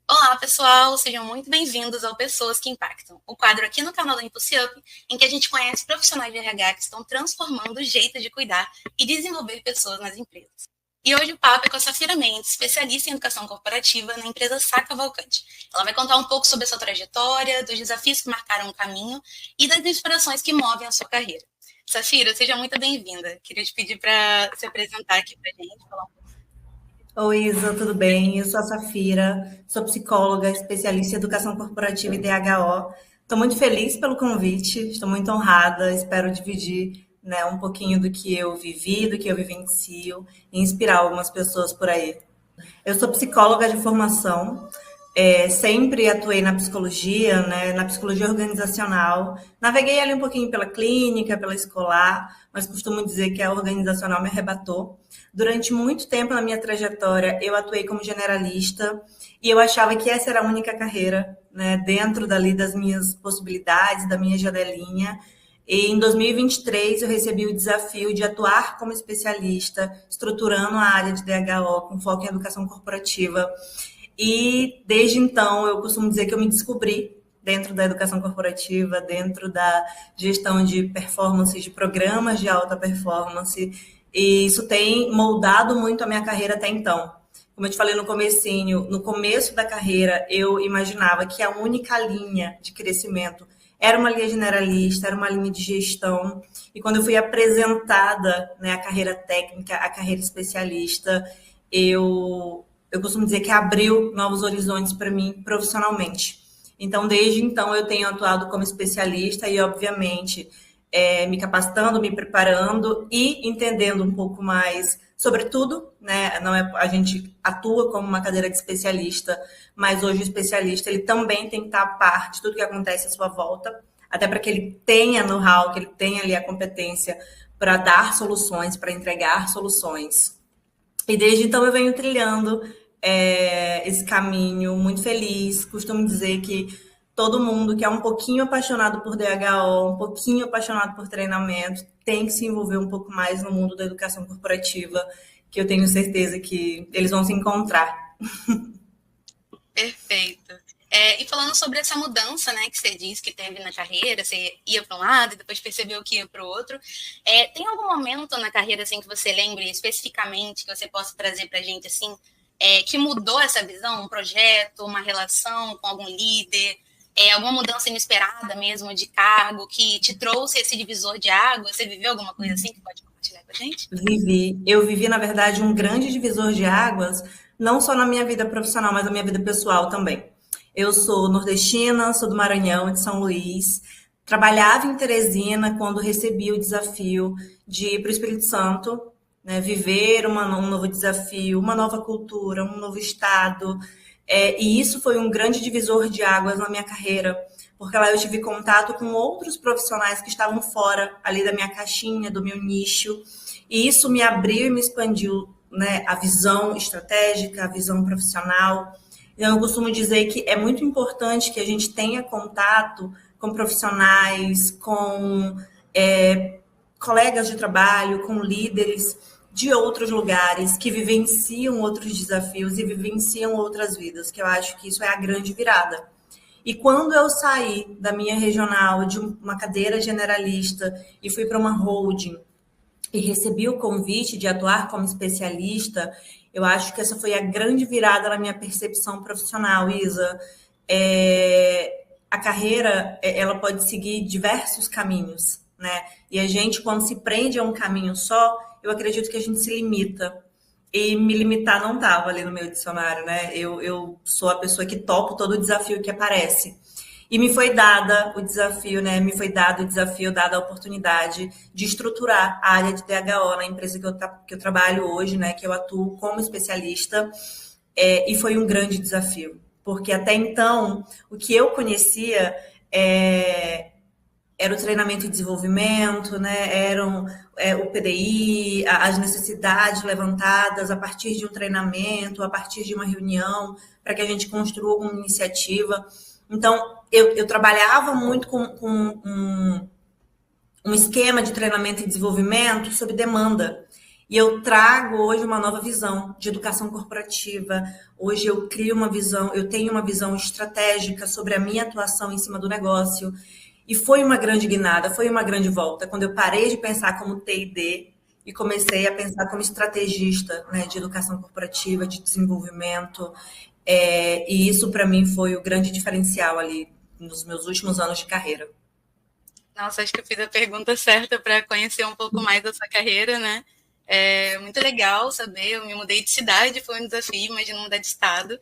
Olá, pessoal! Sejam muito bem-vindos ao Pessoas que Impactam, o quadro aqui no canal da Impulse Up, em que a gente conhece profissionais de RH que estão transformando o jeito de cuidar e desenvolver pessoas nas empresas. E hoje o papo é com a Safira Mendes, especialista em educação corporativa na empresa Sá Cavalcante. Ela vai contar um pouco sobre a sua trajetória, dos desafios que marcaram o caminho e das inspirações que movem a sua carreira. Safira, seja muito bem-vinda. Queria te pedir para se apresentar aqui para a gente, falar um pouco. Oi, Isa, tudo bem? Eu sou a Safira, sou psicóloga, especialista em educação corporativa e DHO. Estou muito feliz pelo convite, estou muito honrada, espero dividir, né, um pouquinho do que eu vivi, do que eu vivencio e inspirar algumas pessoas por aí. Eu sou psicóloga de formação, sempre atuei na psicologia, né, na psicologia organizacional. Naveguei ali um pouquinho pela clínica, pela escolar, mas costumo dizer que a organizacional me arrebatou. Durante muito tempo na minha trajetória, eu atuei como generalista e eu achava que essa era a única carreira, né, dentro dali das minhas possibilidades, da minha janelinha. E em 2023 eu recebi o desafio de atuar como especialista, estruturando a área de DHO com foco em educação corporativa. E desde então eu costumo dizer que eu me descobri dentro da educação corporativa, dentro da gestão de performance, de programas de alta performance, e isso tem moldado muito a minha carreira até então. Como eu te falei no comecinho, no começo da carreira, eu imaginava que a única linha de crescimento era uma linha generalista, era uma linha de gestão. E quando eu fui apresentada, né, a carreira técnica, a carreira especialista, eu costumo dizer que abriu novos horizontes para mim profissionalmente. Então, desde então, eu tenho atuado como especialista e, obviamente, me capacitando, me preparando e entendendo um pouco mais sobre tudo, né? Não é, a gente atua como uma cadeira de especialista, mas hoje o especialista ele também tem que estar a par de tudo que acontece à sua volta, até para que ele tenha know-how, que ele tenha ali a competência para dar soluções, para entregar soluções. E desde então eu venho trilhando esse caminho muito feliz. Costumo dizer que todo mundo que é um pouquinho apaixonado por DHO, um pouquinho apaixonado por treinamento, tem que se envolver um pouco mais no mundo da educação corporativa, que eu tenho certeza que eles vão se encontrar. Perfeito. E falando sobre essa mudança, né, que você disse que teve na carreira, você ia para um lado e depois percebeu que ia para o outro. Tem algum momento na carreira assim que você lembre especificamente que você possa trazer para a gente assim, que mudou essa visão, um projeto, uma relação com algum líder, alguma mudança inesperada mesmo de cargo que te trouxe esse divisor de água? Você viveu alguma coisa assim que pode compartilhar com a gente? Eu vivi, na verdade, um grande divisor de águas, não só na minha vida profissional, mas na minha vida pessoal também. Eu sou nordestina, sou do Maranhão, de São Luís. Trabalhava em Teresina quando recebi o desafio de ir para o Espírito Santo, né, viver um novo desafio, uma nova cultura, um novo estado. E isso foi um grande divisor de águas na minha carreira, porque lá eu tive contato com outros profissionais que estavam fora ali da minha caixinha, do meu nicho, e isso me abriu e me expandiu, né, a visão estratégica, a visão profissional. Então, eu costumo dizer que é muito importante que a gente tenha contato com profissionais, com colegas de trabalho, com líderes de outros lugares que vivenciam outros desafios e vivenciam outras vidas, que eu acho que isso é a grande virada. E quando eu saí da minha regional, de uma cadeira generalista, e fui para uma holding, e recebi o convite de atuar como especialista, eu acho que essa foi a grande virada na minha percepção profissional, Isa. A carreira, ela pode seguir diversos caminhos, né? E a gente, quando se prende a um caminho só, eu acredito que a gente se limita. E me limitar não estava ali no meu dicionário, né? Eu sou a pessoa que topo todo o desafio que aparece. E me foi dada o desafio, né? Me foi dado o desafio, dada a oportunidade de estruturar a área de DHO na empresa que eu trabalho hoje, né? Que eu atuo como especialista. E foi um grande desafio, porque até então o que eu conhecia era o treinamento e desenvolvimento, né? Eram o PDI, as necessidades levantadas a partir de um treinamento, a partir de uma reunião, para que a gente construa uma iniciativa. Então, eu trabalhava muito com um esquema de treinamento e desenvolvimento sob demanda. E eu trago hoje uma nova visão de educação corporativa. Hoje eu crio uma visão, eu tenho uma visão estratégica sobre a minha atuação em cima do negócio. E foi uma grande guinada, foi uma grande volta. Quando eu parei de pensar como T&D e comecei a pensar como estrategista, né, de educação corporativa, de desenvolvimento. E isso, para mim, foi o grande diferencial ali nos meus últimos anos de carreira. Nossa, acho que eu fiz a pergunta certa para conhecer um pouco mais da sua carreira, né? É muito legal saber. Eu me mudei de cidade, foi um desafio, imagina mudar de estado.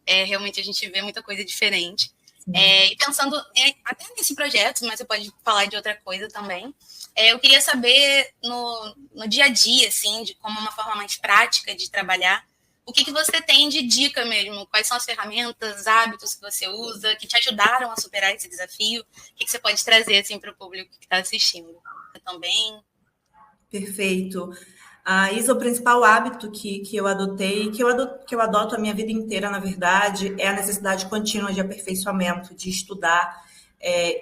Realmente a gente vê muita coisa diferente. E pensando até nesse projeto, mas você pode falar de outra coisa também. Eu queria saber no dia a dia, assim, de como uma forma mais prática de trabalhar, o que você tem de dica mesmo? Quais são as ferramentas, hábitos que você usa, que te ajudaram a superar esse desafio? O que você pode trazer assim, para o público que está assistindo? Você também? Perfeito. Isa, o principal hábito que eu adotei, que eu adoto a minha vida inteira, na verdade, é a necessidade contínua de aperfeiçoamento, de estudar.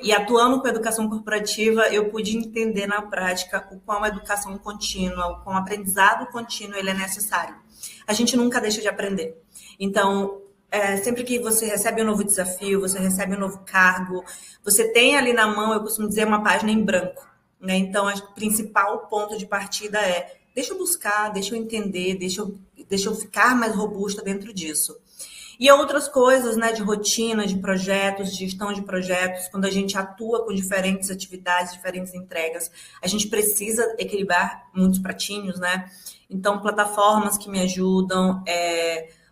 E atuando com a educação corporativa, eu pude entender na prática o quão a educação contínua, o quão aprendizado contínuo ele é necessário. A gente nunca deixa de aprender. Então, sempre que você recebe um novo desafio, você recebe um novo cargo, você tem ali na mão, eu costumo dizer, uma página em branco. Né? Então, o principal ponto de partida é: deixa eu buscar, deixa eu entender, deixa eu ficar mais robusta dentro disso. E outras coisas, né, de rotina, de projetos, de gestão de projetos, quando a gente atua com diferentes atividades, diferentes entregas, a gente precisa equilibrar muitos pratinhos, né? Então, plataformas que me ajudam,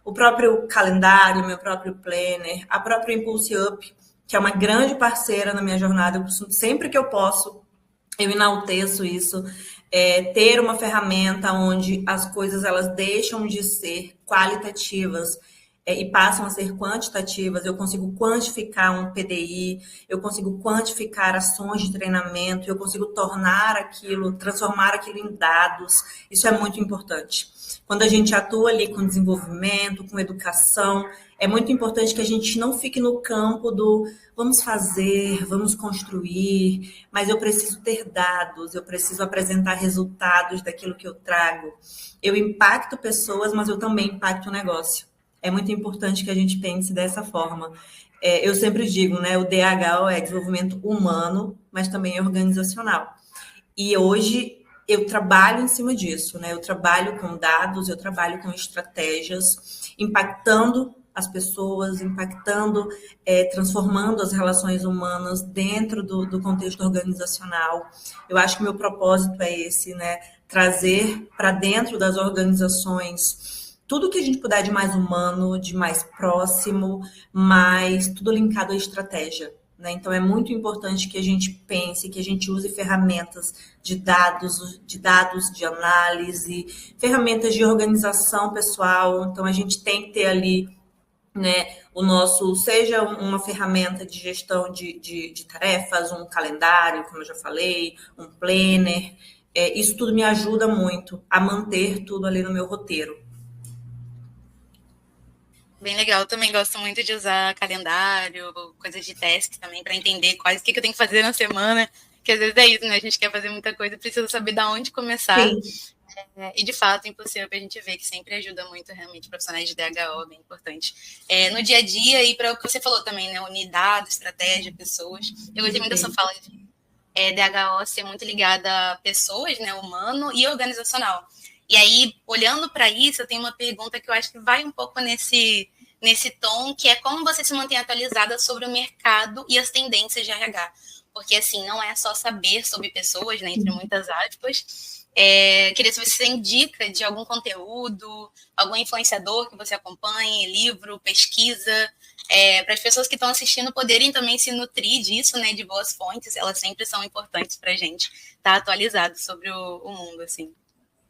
o próprio calendário, meu próprio planner, a própria Impulse Up, que é uma grande parceira na minha jornada. Eu costumo, sempre que eu posso, eu enalteço isso, ter uma ferramenta onde as coisas elas deixam de ser qualitativas e passam a ser quantitativas. Eu consigo quantificar um PDI, eu consigo quantificar ações de treinamento, eu consigo transformar aquilo em dados. Isso é muito importante. Quando a gente atua ali com desenvolvimento, com educação, é muito importante que a gente não fique no campo do vamos fazer, vamos construir, mas eu preciso ter dados, eu preciso apresentar resultados daquilo que eu trago. Eu impacto pessoas, mas eu também impacto o negócio. É muito importante que a gente pense dessa forma. Eu sempre digo, né, o DHO é desenvolvimento humano, mas também é organizacional. E hoje eu trabalho em cima disso, né? Eu trabalho com dados, eu trabalho com estratégias, impactando as pessoas, transformando as relações humanas dentro do contexto organizacional. Eu acho que o meu propósito é esse, né? Trazer para dentro das organizações tudo que a gente puder de mais humano, de mais próximo, mas tudo linkado à estratégia. Né? Então, é muito importante que a gente pense, que a gente use ferramentas de dados, de análise, ferramentas de organização pessoal. Então, a gente tem que ter ali, né, seja uma ferramenta de gestão de tarefas, um calendário, como eu já falei, um planner. Isso tudo me ajuda muito a manter tudo ali no meu roteiro. Bem legal, eu também gosto muito de usar calendário, coisas de task também, para entender o que eu tenho que fazer na semana, que às vezes é isso, né? A gente quer fazer muita coisa, precisa saber de onde começar. E de fato, impossível a gente ver que sempre ajuda muito realmente profissionais de DHO, bem importante. No dia a dia, e para o que você falou também, né? Unidade, estratégia, pessoas. Eu gostei muito da sua fala de DHO ser muito ligada a pessoas, né? Humano e organizacional. E aí, olhando para isso, eu tenho uma pergunta que eu acho que vai um pouco nesse tom, que é como você se mantém atualizada sobre o mercado e as tendências de RH. Porque, assim, não é só saber sobre pessoas, né, entre muitas aspas. Queria saber se você indica de algum conteúdo, algum influenciador que você acompanhe, livro, pesquisa, para as pessoas que estão assistindo poderem também se nutrir disso, né, de boas fontes. Elas sempre são importantes para a gente estar atualizado sobre o mundo, assim.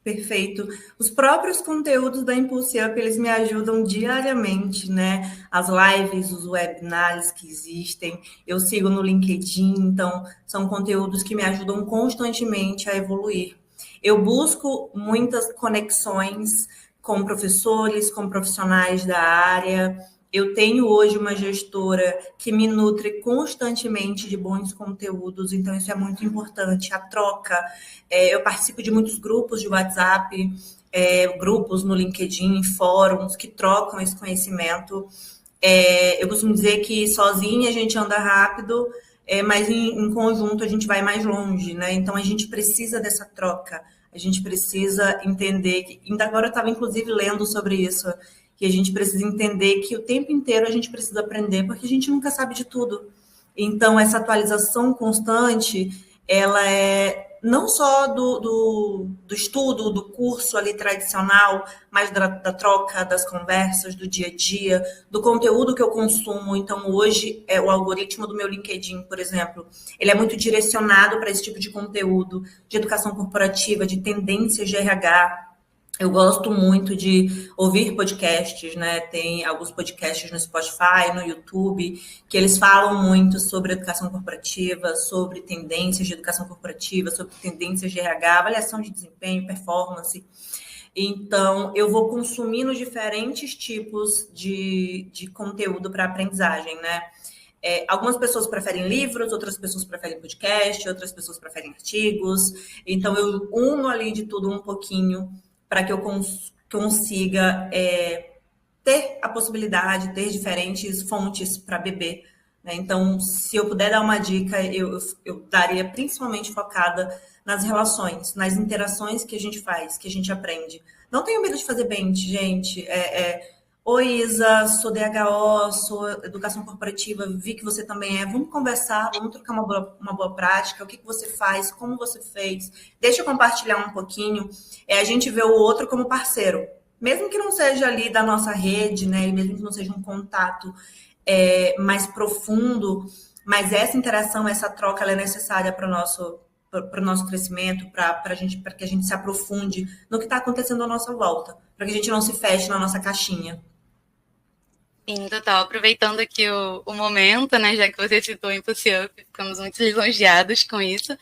Perfeito. Os próprios conteúdos da Impulse Up, eles me ajudam diariamente, né? As lives, os webinars que existem, eu sigo no LinkedIn, então são conteúdos que me ajudam constantemente a evoluir. Eu busco muitas conexões com professores, com profissionais da área, Eu tenho hoje uma gestora que me nutre constantemente de bons conteúdos, então isso é muito importante. A troca, eu participo de muitos grupos de WhatsApp, grupos no LinkedIn, fóruns que trocam esse conhecimento. Eu costumo dizer que sozinha a gente anda rápido, mas em conjunto a gente vai mais longe, né? Então a gente precisa dessa troca, a gente precisa entender que, ainda agora eu estava inclusive lendo sobre isso, que a gente precisa entender que o tempo inteiro a gente precisa aprender, porque a gente nunca sabe de tudo. Então essa atualização constante, ela é não só do estudo, do curso ali tradicional, mas da troca, das conversas, do dia a dia, do conteúdo que eu consumo. Então, hoje, o algoritmo do meu LinkedIn, por exemplo, ele é muito direcionado para esse tipo de conteúdo, de educação corporativa, de tendências de RH. Eu gosto muito de ouvir podcasts, né? Tem alguns podcasts no Spotify, no YouTube, que eles falam muito sobre educação corporativa, sobre tendências de educação corporativa, sobre tendências de RH, avaliação de desempenho, performance. Então, eu vou consumindo diferentes tipos de conteúdo para aprendizagem, né? Algumas pessoas preferem livros, outras pessoas preferem podcast, outras pessoas preferem artigos. Então, eu uno ali de tudo um pouquinho para que eu consiga ter a possibilidade de ter diferentes fontes para beber. Né? Então, se eu puder dar uma dica, eu daria principalmente focada nas relações, nas interações que a gente faz, que a gente aprende. Não tenho medo de fazer bench, gente. Oi, Isa, sou DHO, sou educação corporativa, vi que você também é. Vamos conversar, vamos trocar uma boa prática, o que você faz, como você fez. Deixa eu compartilhar um pouquinho. A gente vê o outro como parceiro. Mesmo que não seja ali da nossa rede, né? E mesmo que não seja um contato mais profundo, mas essa interação, essa troca, ela é necessária para o nosso crescimento, para que a gente se aprofunde no que está acontecendo à nossa volta, para que a gente não se feche na nossa caixinha. Sim, total. Aproveitando aqui o momento, né, já que você citou o Impulse Up, ficamos muito lisonjeados com isso.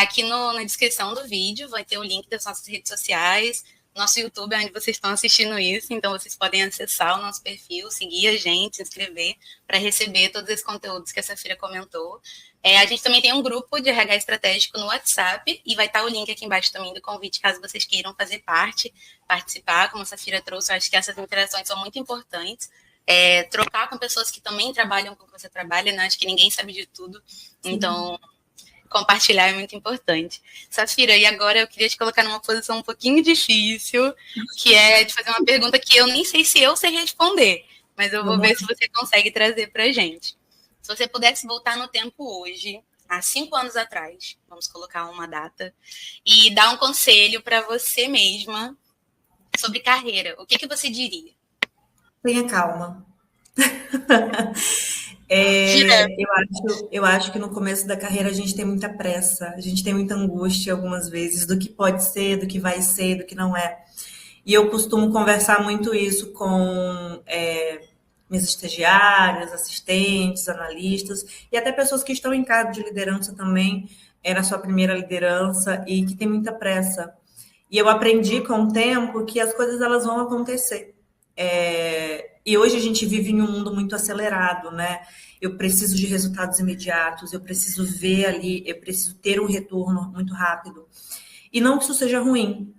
Aqui na descrição do vídeo vai ter o link das nossas redes sociais, nosso YouTube, onde vocês estão assistindo isso, então vocês podem acessar o nosso perfil, seguir a gente, se inscrever, para receber todos esses conteúdos que a Safira comentou. A gente também tem um grupo de RH estratégico no WhatsApp, e vai estar o link aqui embaixo também do convite, caso vocês queiram fazer parte, participar, como a Safira trouxe, eu acho que essas interações são muito importantes. Trocar com pessoas que também trabalham com o que você trabalha, né? Acho que ninguém sabe de tudo, então compartilhar é muito importante. Safira, e agora eu queria te colocar numa posição um pouquinho difícil, que é de fazer uma pergunta que eu nem sei se eu sei responder, mas eu vou ver se você consegue trazer para a gente. Se você pudesse voltar no tempo hoje, há 5 anos atrás, vamos colocar uma data, e dar um conselho para você mesma sobre carreira, o que você diria? Tenha calma. Eu acho que no começo da carreira a gente tem muita pressa, a gente tem muita angústia algumas vezes do que pode ser, do que vai ser, do que não é. E eu costumo conversar muito isso com minhas estagiárias, assistentes, analistas e até pessoas que estão em cargo de liderança também, na sua primeira liderança e que tem muita pressa. E eu aprendi com o tempo que as coisas elas vão acontecer. E hoje a gente vive em um mundo muito acelerado, né? Eu preciso de resultados imediatos, eu preciso ver ali, eu preciso ter um retorno muito rápido. E não que isso seja ruim,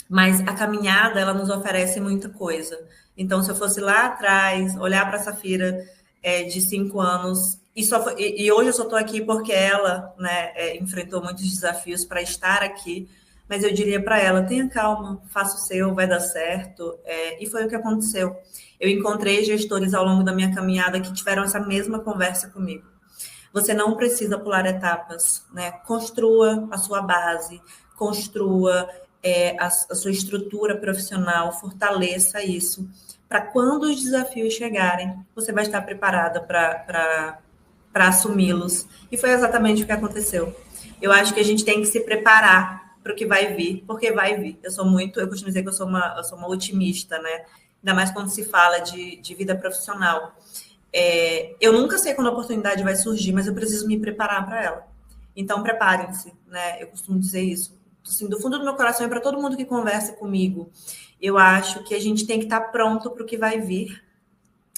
mas a caminhada, ela nos oferece muita coisa. Então, se eu fosse lá atrás, olhar para a Safira de 5 anos, e hoje eu só estou aqui porque ela, né, enfrentou muitos desafios para estar aqui, mas eu diria para ela, tenha calma, faça o seu, vai dar certo. E foi o que aconteceu. Eu encontrei gestores ao longo da minha caminhada que tiveram essa mesma conversa comigo. Você não precisa pular etapas, né? Construa a sua base, construa a sua estrutura profissional, fortaleça isso, para quando os desafios chegarem, você vai estar preparada para assumi-los. E foi exatamente o que aconteceu. Eu acho que a gente tem que se preparar para o que vai vir, porque vai vir. Eu costumo dizer que eu sou uma otimista, né? Ainda mais quando se fala de vida profissional. Eu nunca sei quando a oportunidade vai surgir, mas eu preciso me preparar para ela. Então, preparem-se, né? Eu costumo dizer isso. Assim, do fundo do meu coração, e para todo mundo que conversa comigo, eu acho que a gente tem que estar pronto para o que vai vir.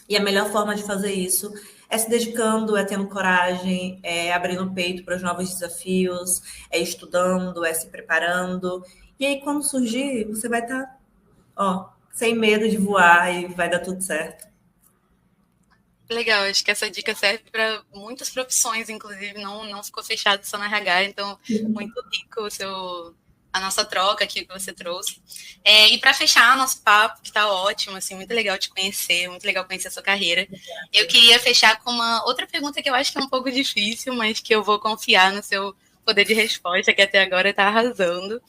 E a melhor forma de fazer isso é se dedicando, é tendo coragem, é abrindo o peito para os novos desafios, é estudando, é se preparando. E aí, quando surgir, você vai estar, ó, sem medo de voar e vai dar tudo certo. Legal, acho que essa dica serve para muitas profissões, inclusive, não ficou fechado só na RH, então muito rico a nossa troca aqui que você trouxe. E para fechar nosso papo, que está ótimo, assim, muito legal te conhecer, muito legal conhecer a sua carreira, eu queria fechar com uma outra pergunta que eu acho que é um pouco difícil, mas que eu vou confiar no seu poder de resposta, que até agora está arrasando,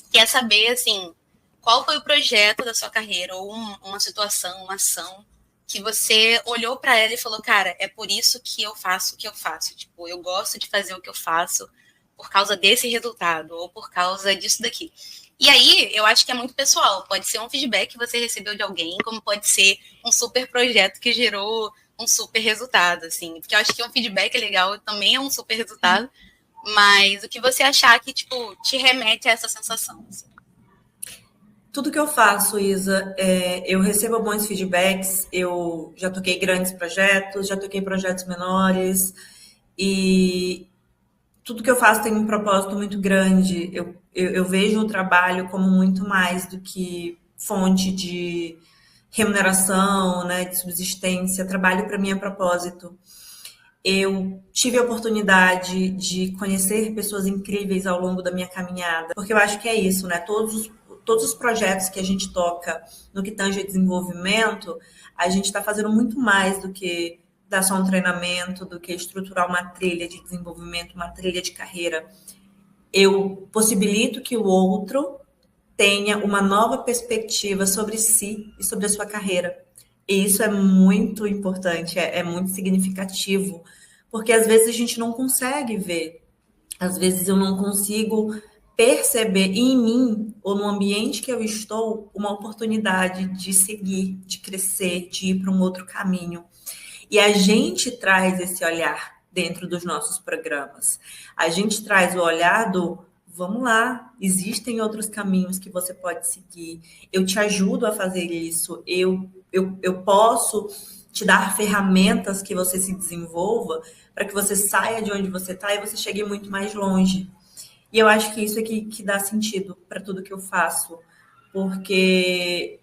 que é saber, assim, qual foi o projeto da sua carreira, ou uma situação, uma ação, que você olhou para ela e falou, cara, é por isso que eu faço o que eu faço. Tipo, eu gosto de fazer o que eu faço por causa desse resultado ou por causa disso daqui. E aí, eu acho que é muito pessoal. Pode ser um feedback que você recebeu de alguém, como pode ser um super projeto que gerou um super resultado, assim. Porque eu acho que um feedback legal também é um super resultado, mas o que você achar que, tipo, te remete a essa sensação, assim. Tudo que eu faço, Isa, eu recebo bons feedbacks, eu já toquei grandes projetos, já toquei projetos menores, e tudo que eu faço tem um propósito muito grande. Eu vejo o trabalho como muito mais do que fonte de remuneração, né, de subsistência. Trabalho para mim é propósito. Eu tive a oportunidade de conhecer pessoas incríveis ao longo da minha caminhada, porque eu acho que é isso, né? Todos os projetos que a gente toca no que tange a desenvolvimento, a gente está fazendo muito mais do que dar só um treinamento, do que estruturar uma trilha de desenvolvimento, uma trilha de carreira. Eu possibilito que o outro tenha uma nova perspectiva sobre si e sobre a sua carreira. E isso é muito importante, é muito significativo, porque às vezes a gente não consegue ver, às vezes eu não consigo perceber em mim ou no ambiente que eu estou uma oportunidade de seguir, de crescer, de ir para um outro caminho. E a gente traz esse olhar dentro dos nossos programas. A gente traz o olhar do vamos lá, existem outros caminhos que você pode seguir. Eu te ajudo a fazer isso. Eu posso te dar ferramentas que você se desenvolva para que você saia de onde você está e você chegue muito mais longe. E eu acho que isso é que dá sentido para tudo que eu faço, porque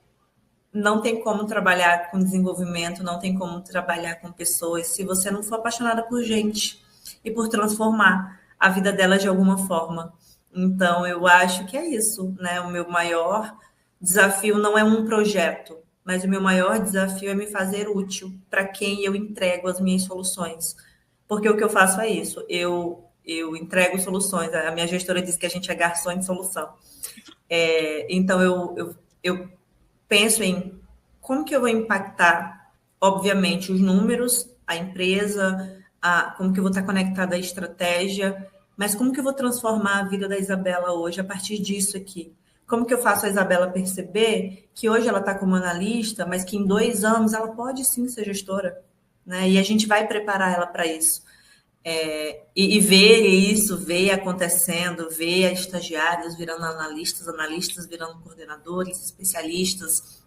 não tem como trabalhar com desenvolvimento, não tem como trabalhar com pessoas se você não for apaixonada por gente e por transformar a vida dela de alguma forma. Então, eu acho que é isso, né? O meu maior desafio não é um projeto, mas o meu maior desafio é me fazer útil para quem eu entrego as minhas soluções. Porque o que eu faço é isso, eu entrego soluções. A minha gestora diz que a gente é garçom de solução. Então, eu penso em como que eu vou impactar, obviamente, os números, a empresa, como que eu vou estar conectada à estratégia, mas como que eu vou transformar a vida da Isabela hoje a partir disso aqui? Como que eu faço a Isabela perceber que hoje ela está como analista, mas que em 2 anos ela pode sim ser gestora, né? E a gente vai preparar ela para isso. E ver isso, ver acontecendo, ver estagiários virando analistas, analistas virando coordenadores, especialistas,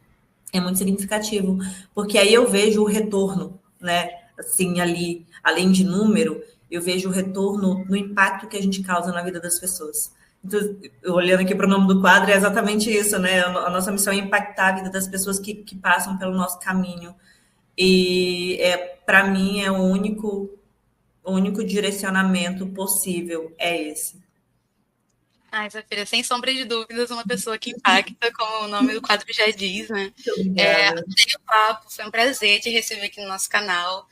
é muito significativo, porque aí eu vejo o retorno, né? Assim, ali, além de número, eu vejo o retorno no impacto que a gente causa na vida das pessoas. Então, olhando aqui para o nome do quadro, é exatamente isso, né? A nossa missão é impactar a vida das pessoas que passam pelo nosso caminho. E para mim é o único direcionamento possível é esse. Ai, Zafira, sem sombra de dúvidas, uma pessoa que impacta, como o nome do quadro já diz, né? Muito obrigada. Adorei o papo, foi um prazer te receber aqui no nosso canal.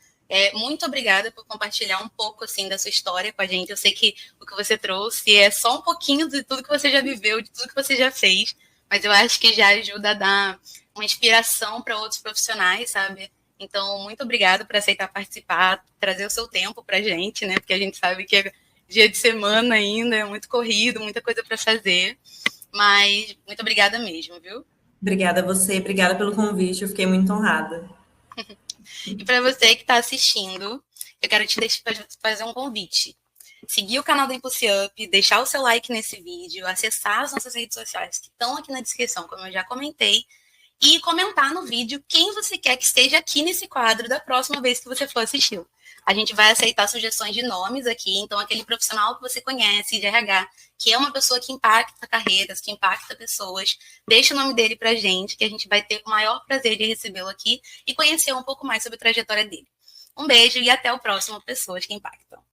Muito obrigada por compartilhar um pouco assim da sua história com a gente. Eu sei que o que você trouxe é só um pouquinho de tudo que você já viveu, de tudo que você já fez, mas eu acho que já ajuda a dar uma inspiração para outros profissionais, sabe? Então, muito obrigada por aceitar participar, trazer o seu tempo para a gente, né? Porque a gente sabe que é dia de semana ainda, é muito corrido, muita coisa para fazer. Mas muito obrigada mesmo, viu? Obrigada a você, obrigada pelo convite, eu fiquei muito honrada. E para você que está assistindo, eu quero te fazer um convite. Seguir o canal do Impulse Up, deixar o seu like nesse vídeo, acessar as nossas redes sociais que estão aqui na descrição, como eu já comentei, e comentar no vídeo quem você quer que esteja aqui nesse quadro da próxima vez que você for assistir. A gente vai aceitar sugestões de nomes aqui, então aquele profissional que você conhece de RH, que é uma pessoa que impacta carreiras, que impacta pessoas, deixa o nome dele pra gente, que a gente vai ter o maior prazer de recebê-lo aqui e conhecer um pouco mais sobre a trajetória dele. Um beijo e até o próximo Pessoas que Impactam.